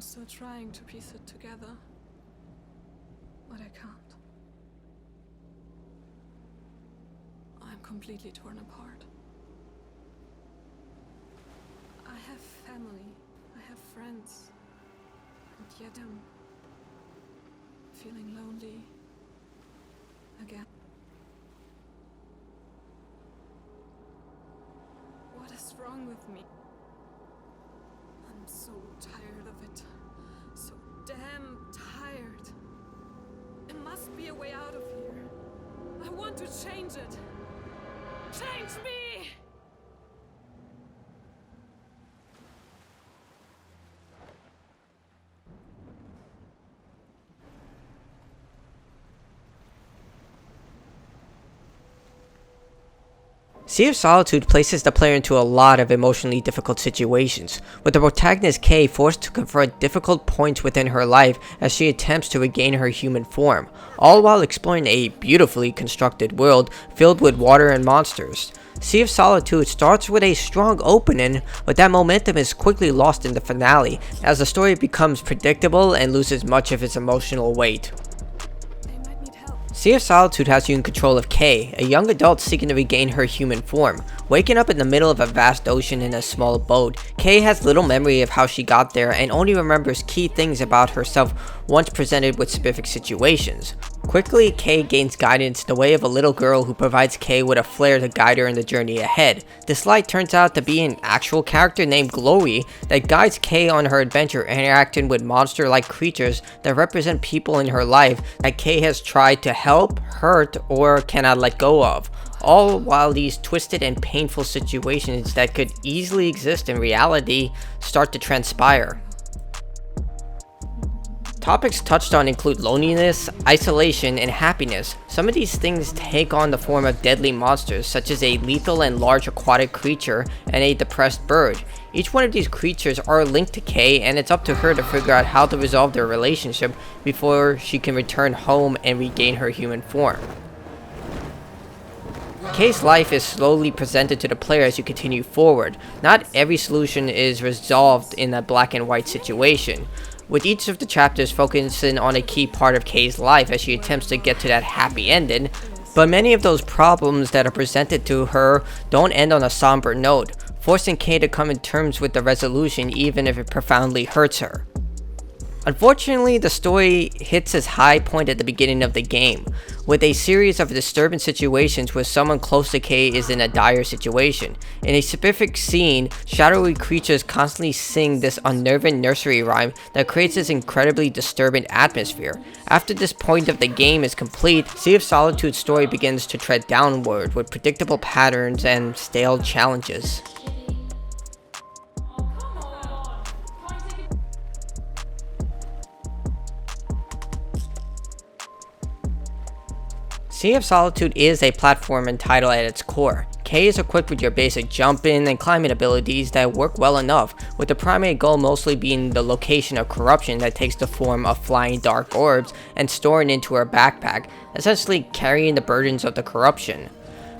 I'm still trying to piece it together, but I can't. I'm completely torn apart. I have family, I have friends, and yet I'm feeling lonely again. What is wrong with me? I'm so tired of it. So damn tired. There must be a way out of here. I want to change it. Change me! Sea of Solitude places the player into a lot of emotionally difficult situations, with the protagonist Kay forced to confront difficult points within her life as she attempts to regain her human form, all while exploring a beautifully constructed world filled with water and monsters. Sea of Solitude starts with a strong opening, but that momentum is quickly lost in the finale as the story becomes predictable and loses much of its emotional weight. Sea of Solitude has you in control of Kay, a young adult seeking to regain her human form. Waking up in the middle of a vast ocean in a small boat, Kay has little memory of how she got there and only remembers key things about herself once presented with specific situations. Quickly, Kay gains guidance in the way of a little girl who provides Kay with a flare to guide her in the journey ahead. This light turns out to be an actual character named Glowy that guides Kay on her adventure, interacting with monster-like creatures that represent people in her life that Kay has tried to help, hurt, or cannot let go of. All while these twisted and painful situations that could easily exist in reality start to transpire. Topics touched on include loneliness, isolation, and happiness. Some of these things take on the form of deadly monsters, such as a lethal and large aquatic creature and a depressed bird. Each one of these creatures are linked to Kay, and it's up to her to figure out how to resolve their relationship before she can return home and regain her human form. Kay's life is slowly presented to the player as you continue forward. Not every solution is resolved in a black and white situation, with each of the chapters focusing on a key part of Kay's life as she attempts to get to that happy ending, but many of those problems that are presented to her don't end on a somber note, forcing Kay to come to terms with the resolution even if it profoundly hurts her. Unfortunately, the story hits its high point at the beginning of the game, with a series of disturbing situations where someone close to Kay is in a dire situation. In a specific scene, shadowy creatures constantly sing this unnerving nursery rhyme that creates this incredibly disturbing atmosphere. After this point of the game is complete, Sea of Solitude's story begins to tread downward with predictable patterns and stale challenges. Sea of Solitude is a platforming title at its core. Kay is equipped with your basic jumping and climbing abilities that work well enough, with the primary goal mostly being the location of corruption that takes the form of flying dark orbs and storing into her backpack, essentially carrying the burdens of the corruption.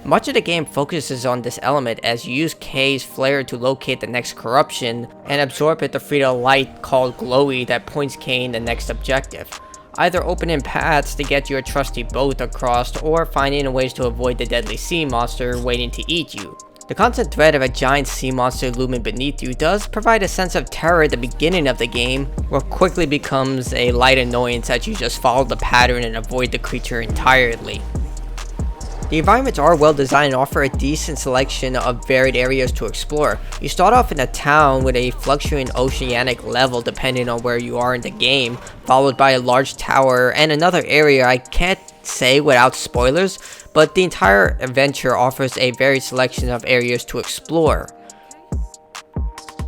Much of the game focuses on this element as you use Kay's flare to locate the next corruption and absorb it to free the light called Glowy that points Kay in the next objective, either opening paths to get your trusty boat across or finding ways to avoid the deadly sea monster waiting to eat you. The constant threat of a giant sea monster looming beneath you does provide a sense of terror at the beginning of the game, what quickly becomes a light annoyance as you just follow the pattern and avoid the creature entirely. The environments are well designed and offer a decent selection of varied areas to explore. You start off in a town with a fluctuating oceanic level depending on where you are in the game, followed by a large tower and another area I can't say without spoilers, but the entire adventure offers a varied selection of areas to explore.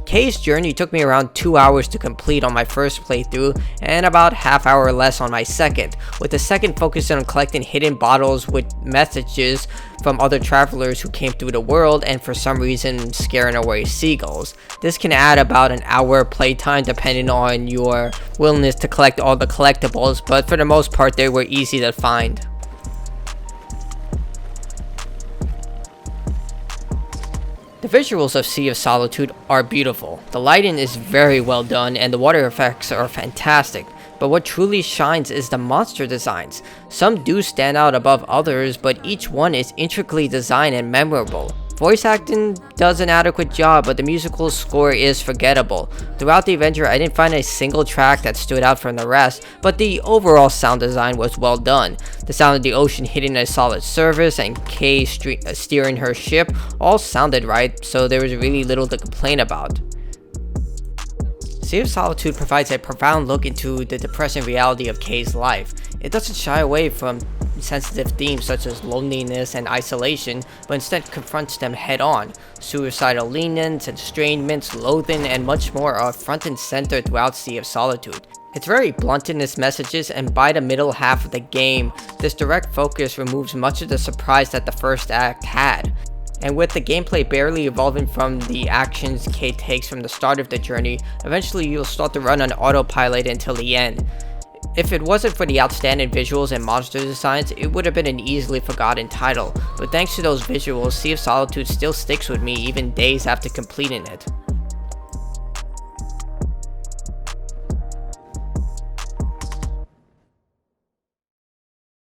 Kay's journey took me around 2 hours to complete on my first playthrough and about half hour less on my second, with the second focusing on collecting hidden bottles with messages from other travelers who came through the world and for some reason scaring away seagulls. This can add about an hour playtime depending on your willingness to collect all the collectibles, but for the most part they were easy to find. The visuals of Sea of Solitude are beautiful. The lighting is very well done and the water effects are fantastic. But what truly shines is the monster designs. Some do stand out above others, but each one is intricately designed and memorable. Voice acting does an adequate job, but the musical score is forgettable. Throughout the adventure, I didn't find a single track that stood out from the rest, but the overall sound design was well done. The sound of the ocean hitting a solid surface and Kay steering her ship all sounded right, so there was really little to complain about. Sea of Solitude provides a profound look into the depressing reality of Kay's life. It doesn't shy away from sensitive themes such as loneliness and isolation, but instead confronts them head-on. Suicidal leanings, estrangement, loathing, and much more are front and center throughout Sea of Solitude. It's very blunt in its messages, and by the middle half of the game, this direct focus removes much of the surprise that the first act had. And with the gameplay barely evolving from the actions Kay takes from the start of the journey, eventually you'll start to run on autopilot until the end. If it wasn't for the outstanding visuals and monster designs, it would have been an easily forgotten title, but thanks to those visuals, Sea of Solitude still sticks with me even days after completing it.